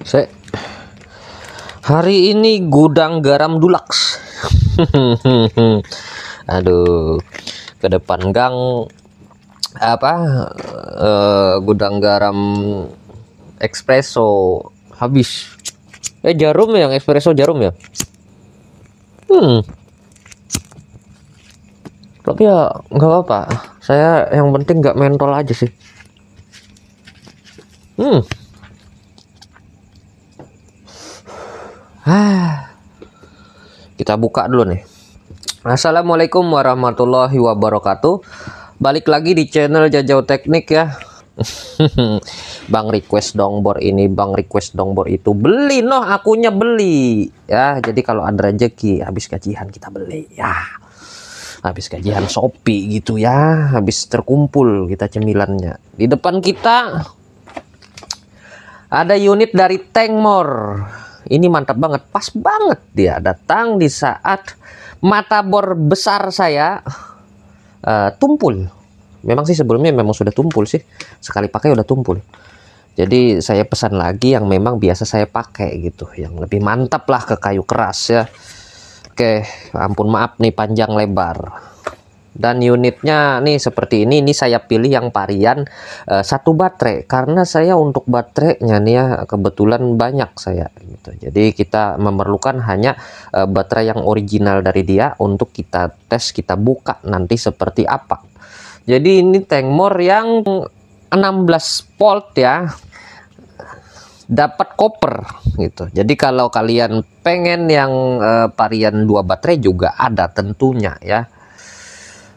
Saya hari ini gudang garam Dulux. Aduh, ke depan gang apa gudang garam espresso habis. Jarum yang espresso jarum ya. Tapi ya nggak apa-apa. Saya yang penting nggak mentol aja sih. Kita buka dulu nih. Assalamualaikum warahmatullahi wabarakatuh. Balik lagi di channel Jajau Teknik ya. Bang request dong bor ini, Bang request dong bor itu. Beli noh, akunya beli ya. Jadi kalau ada rezeki habis gajian kita beli ya. Habis gajian Shopee gitu ya, habis terkumpul kita cemilannya. Di depan kita ada unit dari Tengmor. Ini mantap banget, pas banget dia datang di saat mata bor besar saya tumpul. Memang sih sebelumnya memang sudah tumpul sih, sekali pakai udah tumpul. Jadi saya pesan lagi yang memang biasa saya pakai gitu, yang lebih mantap lah ke kayu keras ya. Oke, ampun maaf nih panjang lebar. Dan unitnya nih seperti ini saya pilih yang varian satu baterai karena saya untuk baterainya nih ya kebetulan banyak saya gitu. Jadi kita memerlukan hanya baterai yang original dari dia untuk kita tes, kita buka nanti seperti apa. Jadi ini Tengmor yang 16 volt ya, dapat koper gitu. Jadi kalau kalian pengen yang varian 2 baterai juga ada tentunya ya.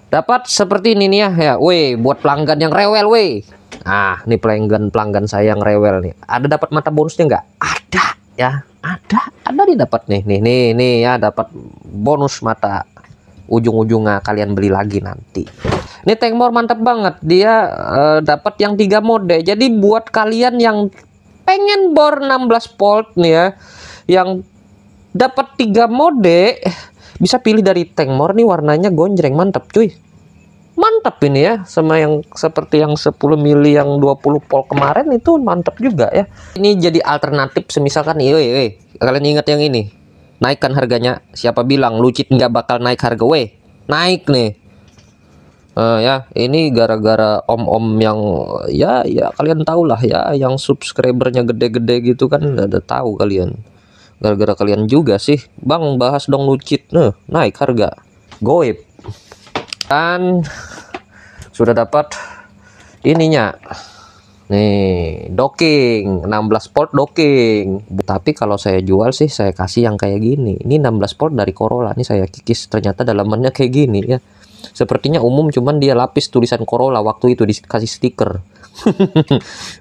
Dapat seperti ini nih ya, weh buat pelanggan yang rewel weh. Nah, ini pelanggan saya yang rewel nih. Ada dapat mata bonusnya nggak? Ada ya, ada didapat nih ya, dapat bonus mata ujung-ujungnya kalian beli lagi nanti. Ini Tengmor mantap banget, dia dapat yang 3 mode. Jadi buat kalian yang pengen bor 16 volt nih ya, yang dapat 3 mode bisa pilih dari Tengmor nih, warnanya gonjreng, mantap cuy. Mantap ini ya, sama yang seperti yang 10 mili yang 20 volt kemarin itu mantap juga ya. Ini jadi alternatif semisalkan kalian ingat yang ini naikkan harganya, siapa bilang Lucid nggak bakal naik harga, naik nih. Ya ini gara-gara om-om yang ya kalian tahu lah ya, yang subscribernya gede-gede gitu kan, udah tahu kalian. Gara-gara kalian juga sih Bang bahas dong Lucid, naik harga goib. Dan sudah dapat ininya nih, docking 16 volt docking. Tapi kalau saya jual sih saya kasih yang kayak gini. Ini 16 volt dari Corolla, nih saya kikis, ternyata dalamannya kayak gini ya. Sepertinya umum, cuman dia lapis tulisan Corolla, waktu itu dikasih stiker.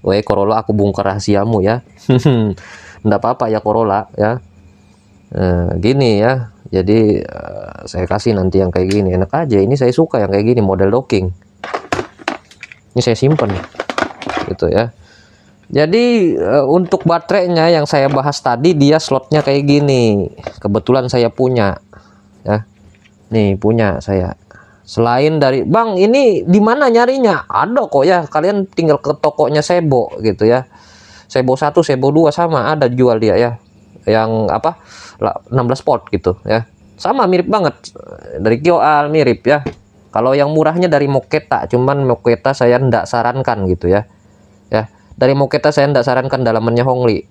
Weh Corolla, aku bongkar rahasiamu ya. Nggak apa-apa ya Corolla ya. Gini ya, jadi saya kasih nanti yang kayak gini, enak aja. Ini saya suka yang kayak gini, model docking. Ini saya simpen gitu ya. Jadi untuk baterainya yang saya bahas tadi, dia slotnya kayak gini. Kebetulan saya punya ya, nih punya saya. Selain dari Bang ini di mana nyarinya, ada kok ya, kalian tinggal ke tokonya Sebo gitu ya. Sebo 1, Sebo 2 sama ada jual dia ya, yang apa 16 volt gitu ya, sama mirip banget dari Kioal, mirip ya. Kalau yang murahnya dari Moketa, cuman Moketa saya ndak sarankan gitu ya. Dari Moketa saya ndak sarankan, dalamannya Hongli.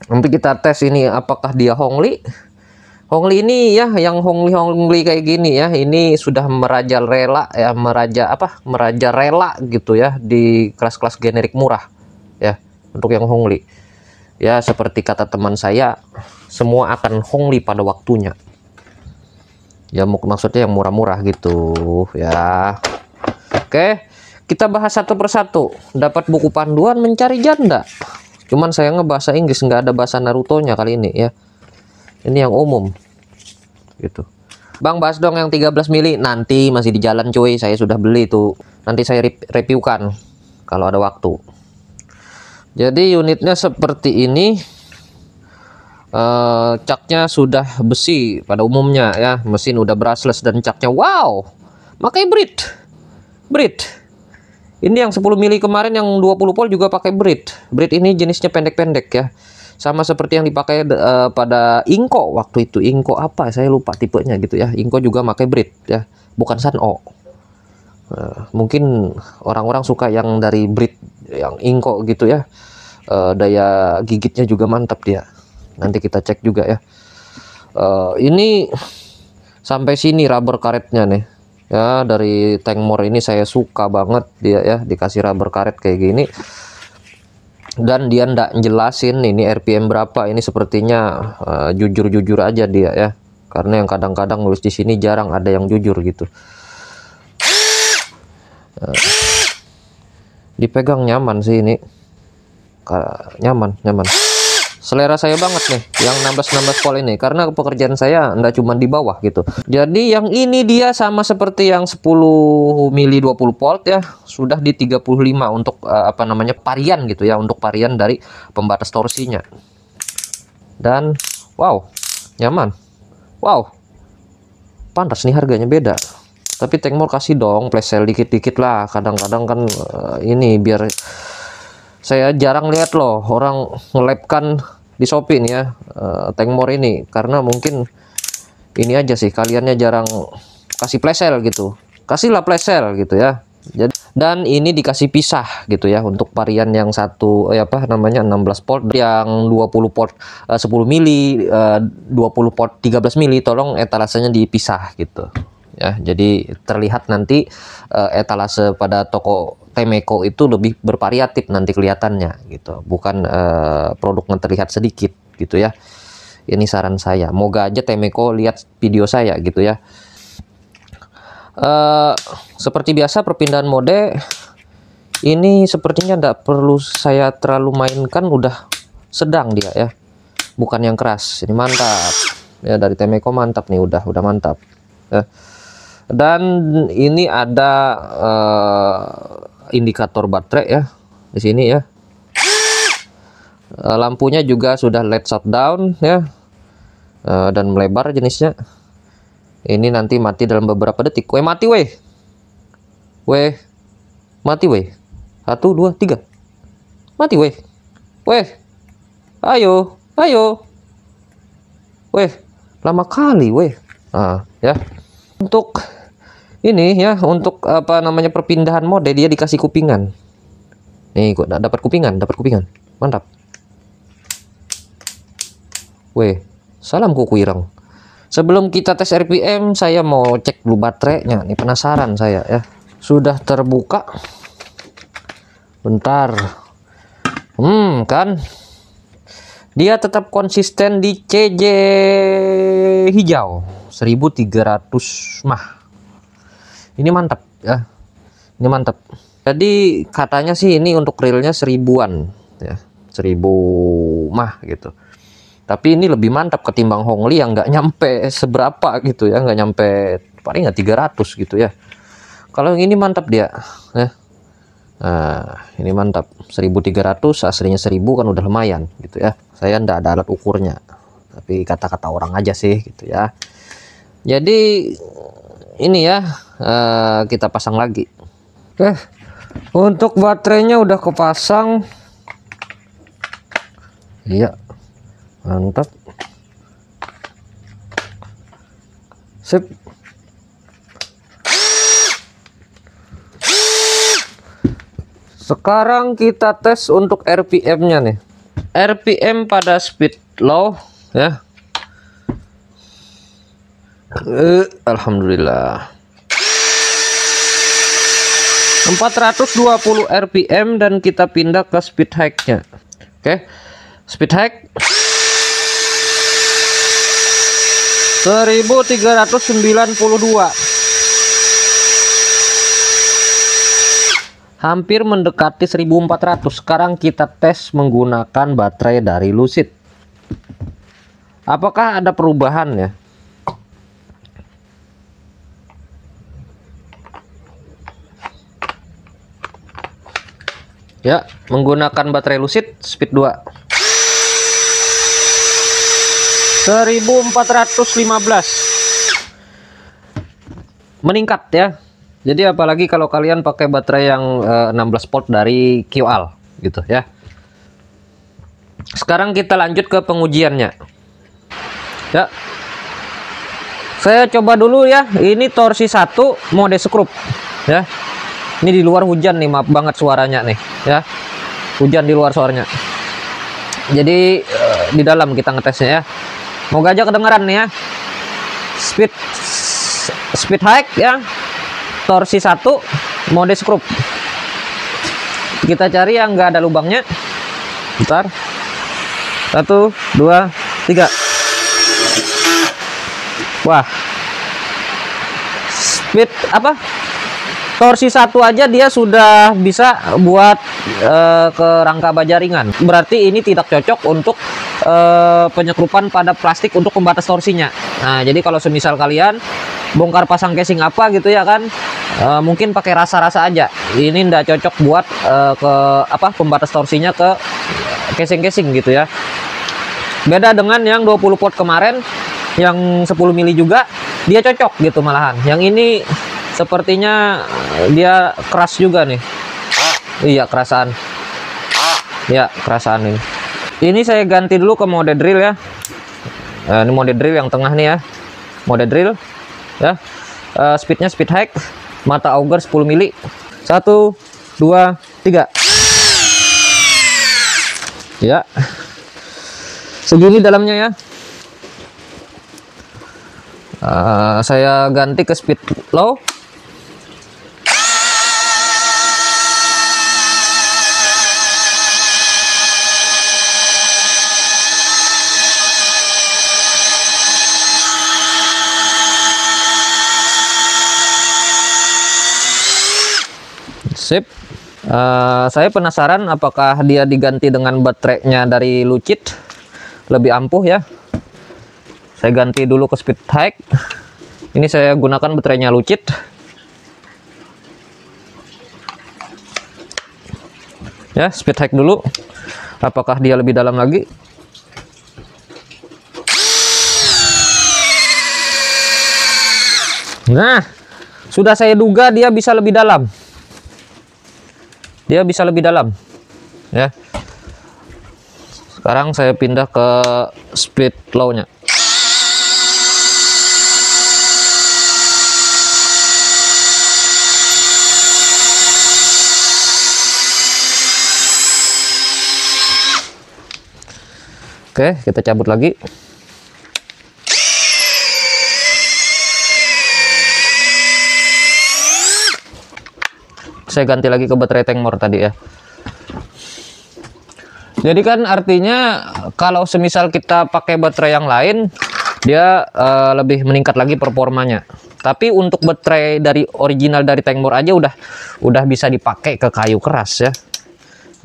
Nanti kita tes ini apakah dia Hongli ini ya, yang Hongli kayak gini ya. Ini sudah merajalela ya, merajalela gitu ya di kelas-kelas generik murah ya. Untuk yang Hongli ya, seperti kata teman saya, semua akan Hongli pada waktunya ya, maksudnya yang murah-murah gitu ya. Oke, kita bahas satu persatu. Dapat buku panduan mencari janda, cuman saya ngebahasa Inggris, nggak ada bahasa Naruto-nya kali ini ya. Ini yang umum gitu. Bang bahas dong yang 13 mili, nanti masih di jalan cuy, saya sudah beli tuh, nanti saya reviewkan kalau ada waktu. Jadi unitnya seperti ini, caknya sudah besi pada umumnya ya, mesin udah brushless dan caknya wow, pakai Brit Ini yang 10 mili kemarin yang 20 volt juga pakai Brit. Brit ini jenisnya pendek-pendek ya. Sama seperti yang dipakai pada Inco waktu itu. Inco apa? Saya lupa tipenya gitu ya. Inco juga pakai Brit ya, bukan Sanyo. Mungkin orang-orang suka yang dari Brit, yang Inco gitu ya. Daya gigitnya juga mantap dia. Nanti kita cek juga ya. Ini sampai sini rubber karetnya nih. Ya, dari Tankmore ini saya suka banget dia ya, dikasih rubber karet kayak gini. Dan dia ndak jelasin ini RPM berapa. Ini sepertinya jujur-jujur aja dia ya. Karena yang kadang-kadang nulis di sini jarang ada yang jujur gitu. Dipegang nyaman sih ini. Nyaman. Selera saya banget nih yang 16 volt ini, karena pekerjaan saya enggak cuma di bawah gitu. Jadi yang ini dia sama seperti yang 10 mili 20 volt ya, sudah di 35 untuk apa namanya, varian gitu ya, untuk varian dari pembatas torsinya. Dan wow, nyaman. Wow. Pantas nih harganya beda. Tapi Tankmore kasih dong flash sale dikit-dikit lah. Kadang-kadang kan ini biar saya jarang lihat loh orang nge-lab-kan di Shopee nih ya, Tankmore ini, karena mungkin ini aja sih kaliannya jarang kasih flash sale gitu. Kasihlah flash sale gitu ya. Jadi, dan ini dikasih pisah gitu ya untuk varian yang satu apa namanya 16 volt, yang 20 volt 10 mili, 20 volt 13 mili, tolong etalasenya dipisah gitu ya. Jadi terlihat nanti etalase pada toko Temeko itu lebih bervariatif nanti kelihatannya gitu, bukan produknya terlihat sedikit gitu ya. Ini saran saya, moga aja Temeko lihat video saya gitu ya. Seperti biasa perpindahan mode ini sepertinya tidak perlu saya terlalu mainkan, udah sedang dia ya, bukan yang keras. Ini mantap ya, dari Temeko mantap nih, udah mantap ya. Dan ini ada indikator baterai ya di sini ya. Lampunya juga sudah LED shutdown ya, dan melebar jenisnya. Ini nanti mati dalam beberapa detik. Weh, mati weh. Weh. Mati weh. 1 2 3. Mati weh. Weh. Ayo, ayo. Weh, lama kali weh. Ya. Untuk ini ya, untuk apa namanya perpindahan mode dia dikasih kupingan. Nih, kok dapat kupingan, mantap. Weh, salam kuku ireng. Sebelum kita tes RPM, saya mau cek dulu baterainya. Nih penasaran saya ya. Sudah terbuka. Bentar. Kan. Dia tetap konsisten di CJ hijau 1300 mah. Ini mantap ya. Ini mantap. Jadi katanya sih ini untuk realnya 1000-an ya. 1000 mah gitu. Tapi ini lebih mantap ketimbang Hongli yang nggak nyampe seberapa gitu ya, nggak nyampe, paling nggak 300 gitu ya. Kalau yang ini mantap dia ya. Nah, ini mantap 1300, aslinya 1000 kan udah lumayan gitu ya. Saya ndak ada alat ukurnya, tapi kata-kata orang aja sih gitu ya. Jadi ini ya, kita pasang lagi. Oke, untuk baterainya udah kepasang. Iya, mantap. Sip. Sekarang kita tes untuk RPM-nya nih. RPM pada speed low ya. Alhamdulillah 420 RPM, dan kita pindah ke speed high-nya. Oke, speed high 1392, hampir mendekati 1400. Sekarang kita tes menggunakan baterai dari Lucid. Apakah ada perubahan ya? Ya, menggunakan baterai Lucid speed 2 1415, meningkat ya. Jadi apalagi kalau kalian pakai baterai yang 16 volt dari QAL gitu ya. Sekarang kita lanjut ke pengujiannya. Ya. Saya coba dulu ya. Ini torsi 1 mode skrup ya. Ini di luar hujan nih, maaf banget suaranya nih ya. Hujan di luar suaranya. Jadi di dalam kita ngetesnya ya. Moga aja kedengeran nih ya. Speed high ya. Torsi 1 mode skrup. Kita cari yang enggak ada lubangnya. Bentar. 1 2 3. Wah. Speed apa? Torsi 1 aja dia sudah bisa buat ke rangka baja ringan. Berarti ini tidak cocok untuk penyekrupan pada plastik untuk pembatas torsinya. Nah, jadi kalau semisal kalian bongkar pasang casing apa gitu ya kan, mungkin pakai rasa-rasa aja. Ini ndak cocok buat ke apa pembatas torsinya ke casing-casing gitu ya. Beda dengan yang 20 volt kemarin, yang 10 mili juga dia cocok gitu malahan. Yang ini sepertinya dia keras juga nih. Iya, kerasaan. Ya, kerasaan ini. Ini saya ganti dulu ke mode drill ya. Ini mode drill yang tengah nih ya. Mode drill ya. Speednya speed high. Mata auger 10 mili. 1 2 3. Ya. Segini dalamnya ya. Saya ganti ke speed low. Sip. Saya penasaran apakah dia diganti dengan baterainya dari Lucid lebih ampuh ya. Saya ganti dulu ke speed high. Ini saya gunakan baterainya Lucid. Ya, speed high dulu. Apakah dia lebih dalam lagi? Nah, sudah saya duga dia bisa lebih dalam. Dia bisa lebih dalam ya. Sekarang saya pindah ke speed low nya. Oke, kita cabut lagi. Saya ganti lagi ke baterai Tengmor tadi ya. Jadi kan artinya kalau semisal kita pakai baterai yang lain, dia lebih meningkat lagi performanya. Tapi untuk baterai dari original dari Tengmor aja udah bisa dipakai ke kayu keras ya.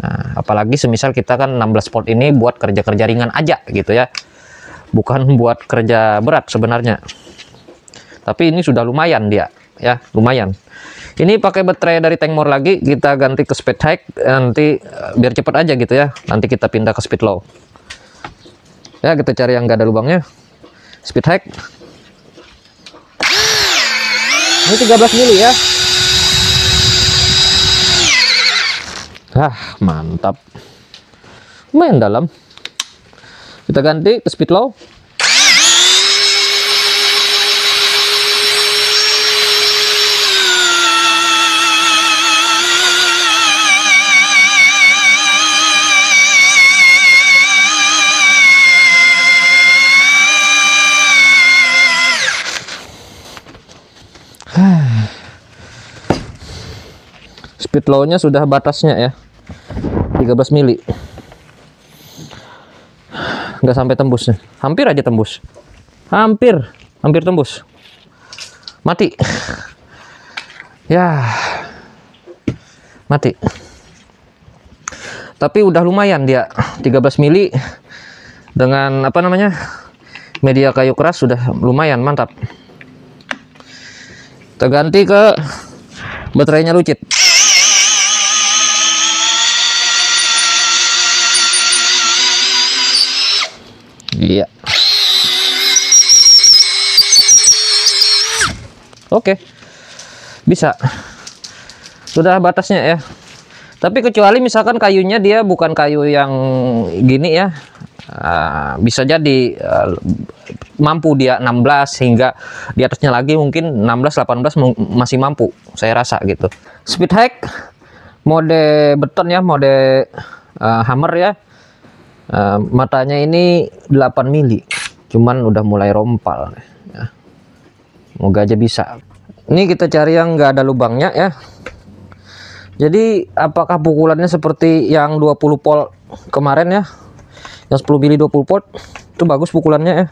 Nah, apalagi semisal kita kan 16 volt ini buat kerja-kerja ringan aja gitu ya. Bukan buat kerja berat sebenarnya. Tapi ini sudah lumayan dia ya, lumayan. Ini pakai baterai dari Tengmor lagi, kita ganti ke speed high nanti biar cepet aja gitu ya. Nanti kita pindah ke speed low. Ya, kita cari yang gak ada lubangnya. Speed high. Ini 13 mili ya. Mantap. Lumayan dalam. Kita ganti ke speed low. Speed low-nya sudah batasnya ya, 13 mili. Nggak sampai tembus nih. Hampir aja tembus. Hampir tembus. Mati. Ya. Mati. Tapi udah lumayan dia, 13 mili dengan apa namanya? Media kayu keras sudah lumayan mantap. Kita ganti ke baterainya Lucid. Iya. Oke. bisa. Sudah batasnya ya. Tapi kecuali misalkan kayunya dia bukan kayu yang gini ya, bisa jadi mampu dia 16 hingga di atasnya lagi mungkin 16-18 masih mampu, saya rasa gitu. Speed hack mode beton ya, mode hammer ya. Matanya ini 8 mili, cuman udah mulai rompal ya. Moga aja bisa. Ini kita cari yang nggak ada lubangnya ya. Jadi apakah pukulannya seperti yang 20 volt kemarin ya, yang 10 mili 20 volt itu bagus pukulannya ya.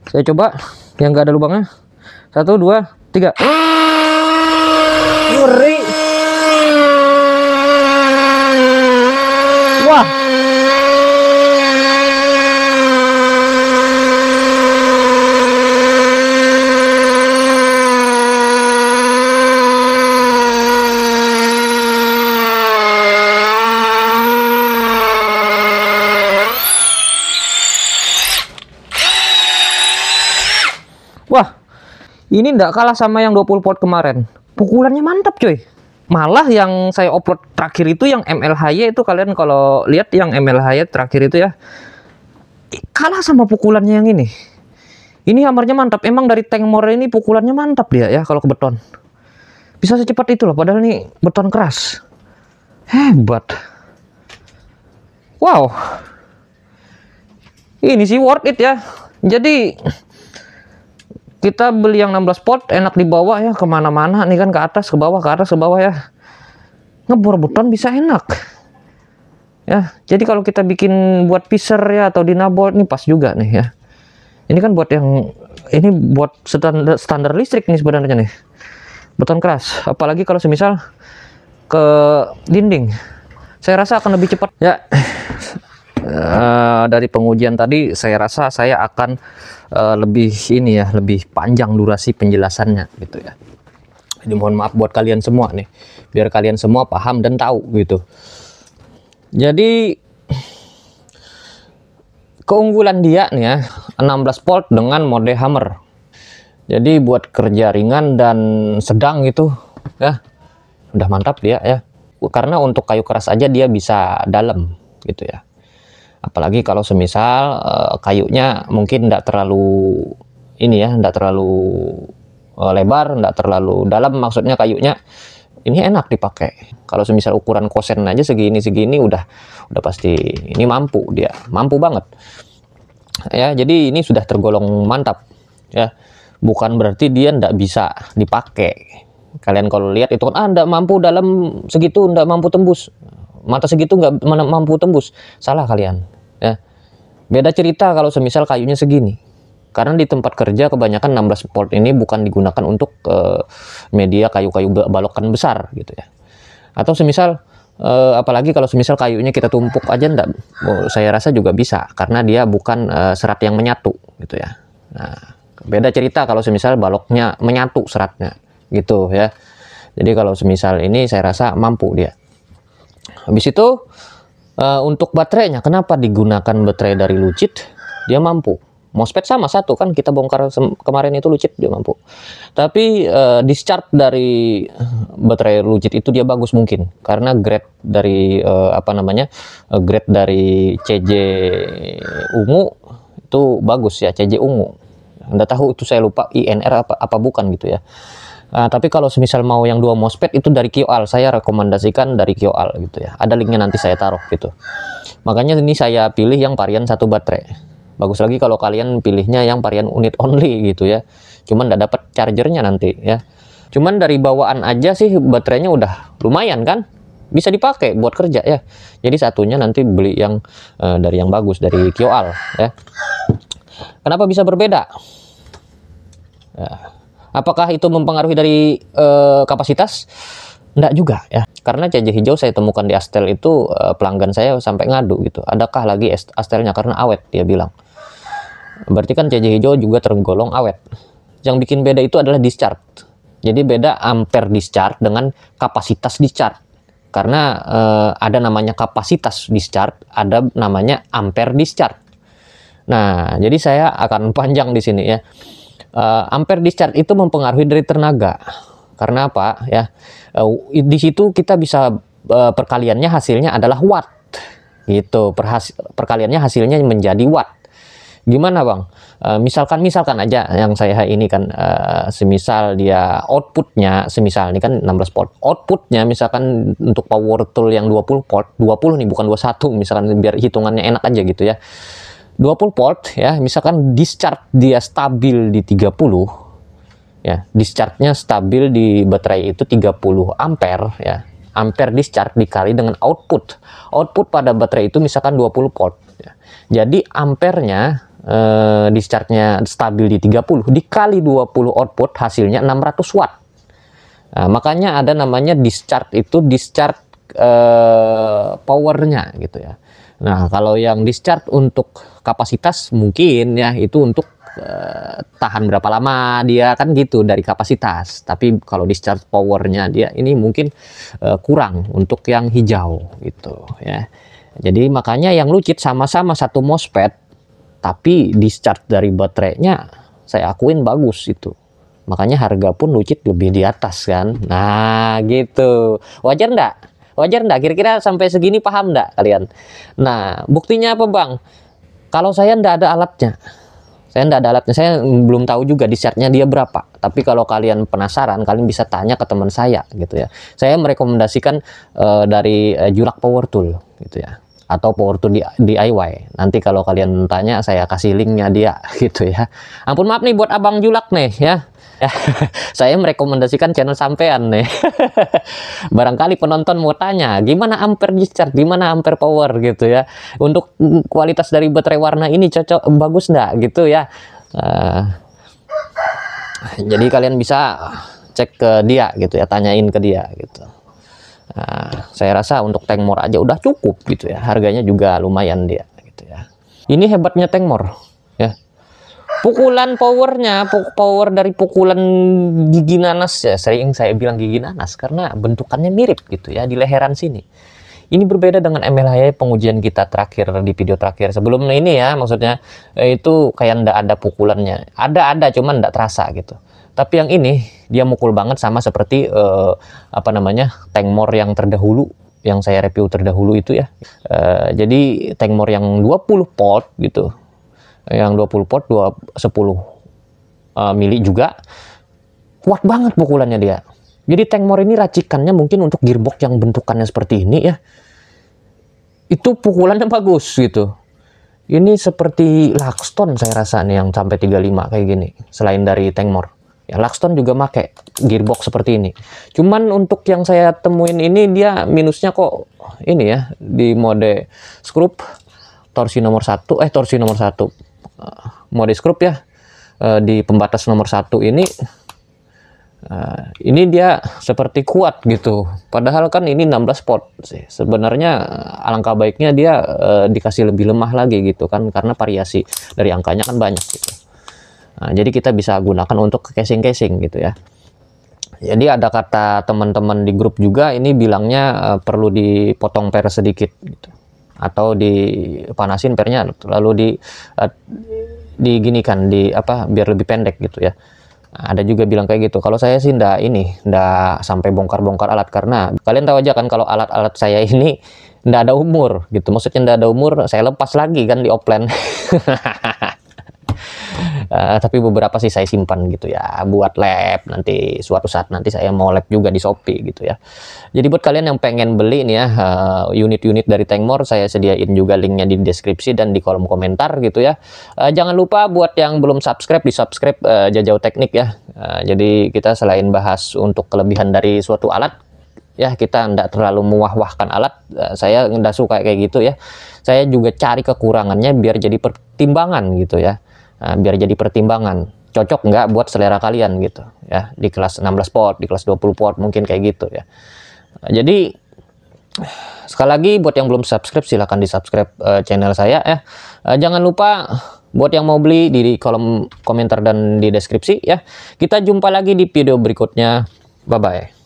Saya coba yang nggak ada lubangnya. 1 2 3. Ngeri. Wah. Wah, ini nggak kalah sama yang 20 volt kemarin. Pukulannya mantap coy. Malah yang saya upload terakhir itu yang MLHY itu, kalian kalau lihat yang MLHY terakhir itu ya, kalah sama pukulannya yang ini. Ini hammernya mantap. Emang dari tank more ini pukulannya mantap dia ya kalau ke beton. Bisa secepat itu loh, padahal ini beton keras. Hebat. Wow. Ini sih worth it ya. Jadi kita beli yang 16 volt enak dibawa ya kemana-mana nih kan, ke atas ke bawah, ke atas ke bawah ya. Ngebor beton bisa enak ya. Jadi kalau kita bikin buat pisser ya atau dinabot ini pas juga nih ya. Ini kan buat yang ini buat standar listrik nih sebenarnya nih, beton keras. Apalagi kalau semisal ke dinding, saya rasa akan lebih cepat ya. Dari pengujian tadi saya rasa saya akan lebih ini ya, lebih panjang durasi penjelasannya gitu ya. Jadi mohon maaf buat kalian semua nih, biar kalian semua paham dan tahu gitu. Jadi keunggulan dia nih ya, 16 volt dengan mode hammer. Jadi buat kerja ringan dan sedang gitu ya, udah mantap dia ya. Karena untuk kayu keras aja dia bisa dalam gitu ya. Apalagi kalau semisal kayunya mungkin tidak terlalu ini ya, tidak terlalu lebar, tidak terlalu dalam, maksudnya kayunya ini enak dipakai. Kalau semisal ukuran kosen aja segini udah pasti ini mampu, dia mampu banget ya. Jadi ini sudah tergolong mantap ya, bukan berarti dia tidak bisa dipakai. Kalian kalau lihat itu kan tidak mampu dalam segitu, tidak mampu tembus mata segitu, nggak mampu tembus. Salah kalian ya. Beda cerita kalau semisal kayunya segini, karena di tempat kerja kebanyakan 16 volt ini bukan digunakan untuk media kayu-kayu balokan besar gitu ya. Atau semisal apalagi kalau semisal kayunya kita tumpuk aja enggak, saya rasa juga bisa, karena dia bukan serat yang menyatu gitu ya. Nah, beda cerita kalau semisal baloknya menyatu seratnya gitu ya. Jadi kalau semisal ini saya rasa mampu dia. Habis itu untuk baterainya, kenapa digunakan baterai dari Lucid? Dia mampu. MOSFET sama satu kan kita bongkar kemarin itu Lucid, dia mampu. Tapi discharge dari baterai Lucid itu dia bagus mungkin karena grade dari grade dari CJ ungu itu bagus ya, CJ ungu. Nggak tahu itu, saya lupa INR apa bukan gitu ya. Tapi kalau semisal mau yang 2 MOSFET itu dari Kyoal, saya rekomendasikan dari Kyoal gitu ya. Ada linknya nanti saya taruh gitu. Makanya ini saya pilih yang varian 1 baterai. Bagus lagi kalau kalian pilihnya yang varian unit only gitu ya. Cuman nggak dapat chargernya nanti ya. Cuman dari bawaan aja sih baterainya udah lumayan kan. Bisa dipakai buat kerja ya. Jadi satunya nanti beli yang dari yang bagus, dari Kyoal ya. Kenapa bisa berbeda? Ya. Apakah itu mempengaruhi dari kapasitas? Enggak juga ya. Karena CJ hijau saya temukan di Astel itu pelanggan saya sampai ngadu gitu. Adakah lagi Astelnya, karena awet dia bilang. Berarti kan CJ hijau juga tergolong awet. Yang bikin beda itu adalah discharge. Jadi beda ampere discharge dengan kapasitas discharge. Karena ada namanya kapasitas discharge, ada namanya ampere discharge. Nah, jadi saya akan panjang di sini ya. Ampere discharge itu mempengaruhi dari tenaga. Karena apa ya? Di situ kita bisa perkaliannya hasilnya adalah watt gitu. Perkaliannya hasilnya menjadi watt. Gimana Bang? Misalkan aja yang saya ini kan, semisal dia outputnya, semisal ini kan 16 volt, outputnya misalkan untuk power tool yang 20 volt, 20 nih bukan 21, misalkan biar hitungannya enak aja gitu ya, 20 volt ya, misalkan discharge dia stabil di 30 ya, discharge-nya stabil di baterai itu 30 ampere ya, ampere discharge dikali dengan output pada baterai itu misalkan 20 volt ya. Jadi ampernya, discharge-nya stabil di 30 dikali 20 output, hasilnya 600 watt. Nah, makanya ada namanya discharge, itu discharge powernya gitu ya. Nah, kalau yang discharge untuk kapasitas mungkin ya itu untuk tahan berapa lama dia kan gitu dari kapasitas. Tapi kalau discharge powernya dia ini mungkin kurang untuk yang hijau gitu ya. Jadi makanya yang lucid sama-sama satu MOSFET, tapi discharge dari baterainya saya akuin bagus itu. Makanya harga pun lucid lebih di atas kan. Nah gitu. Wajar enggak? Wajar enggak? Kira-kira sampai segini paham enggak kalian? Nah buktinya apa Bang? Kalau saya enggak ada alatnya. Saya belum tahu juga discharge-nya dia berapa. Tapi kalau kalian penasaran, kalian bisa tanya ke teman saya gitu ya. Saya merekomendasikan dari Julak Power Tool gitu ya, atau Power Tool DIY. Nanti kalau kalian tanya, saya kasih linknya dia gitu ya. Ampun maaf nih buat Abang Julak nih ya. Saya merekomendasikan channel sampean nih. Barangkali penonton mau tanya, gimana ampere discharge, gimana ampere power gitu ya. Untuk kualitas dari baterai warna ini cocok, bagus enggak gitu ya. Jadi kalian bisa cek ke dia gitu ya, tanyain ke dia gitu. Saya rasa untuk Tengmor aja udah cukup gitu ya. Harganya juga lumayan dia gitu ya. Ini hebatnya Tengmor ya. Pukulan powernya, power dari pukulan gigi nanas ya, sering saya bilang gigi nanas karena bentukannya mirip gitu ya di leheran sini. Ini berbeda dengan MLHI pengujian kita terakhir di video terakhir sebelum ini ya, maksudnya itu kayak ndak ada pukulannya, ada cuman ndak terasa gitu. Tapi yang ini dia mukul banget sama seperti apa namanya Tengmor yang terdahulu, yang saya review terdahulu itu ya. Jadi Tengmor yang 20 volt gitu. Yang 20 volt 10 mili juga kuat banget pukulannya dia. Jadi Tengmor ini racikannya mungkin untuk gearbox yang bentukannya seperti ini ya, itu pukulannya bagus gitu. Ini seperti Luxton saya rasa nih yang sampai 35 kayak gini, selain dari Tengmor ya. Luxton juga make gearbox seperti ini, cuman untuk yang saya temuin ini dia minusnya kok ini ya, di mode skrup torsi nomor 1 mode skrup ya, di pembatas nomor 1 ini dia seperti kuat gitu, padahal kan ini 16 volt sih. Sebenarnya alangkah baiknya dia dikasih lebih lemah lagi gitu kan, karena variasi dari angkanya kan banyak gitu. Jadi kita bisa gunakan untuk casing-casing gitu ya. Jadi ada kata teman-teman di grup juga ini bilangnya perlu dipotong per sedikit gitu, atau dipanasin pernya lalu diginikan biar lebih pendek gitu ya. Ada juga bilang kayak gitu. Kalau saya sih ndak sampai bongkar-bongkar alat, karena kalian tahu aja kan kalau alat-alat saya ini ndak ada umur gitu. Maksudnya ndak ada umur, saya lepas lagi kan di offline. Tapi beberapa sih saya simpan gitu ya, buat lab nanti suatu saat nanti saya mau lab juga di Shopee gitu ya. Jadi buat kalian yang pengen beli nih ya unit-unit dari Tengmor, saya sediain juga linknya di deskripsi dan di kolom komentar gitu ya. Jangan lupa buat yang belum subscribe, di subscribe Jajau Teknik ya. Jadi kita selain bahas untuk kelebihan dari suatu alat ya, kita ndak terlalu mewah-wahkan alat. Saya ndak suka kayak gitu ya. Saya juga cari kekurangannya biar jadi pertimbangan gitu ya. Biar jadi pertimbangan cocok nggak buat selera kalian gitu ya, di kelas 16 volt, di kelas 20 volt mungkin kayak gitu ya. Jadi sekali lagi buat yang belum subscribe silahkan di subscribe channel saya ya. Jangan lupa buat yang mau beli di kolom komentar dan di deskripsi ya. Kita jumpa lagi di video berikutnya, bye bye.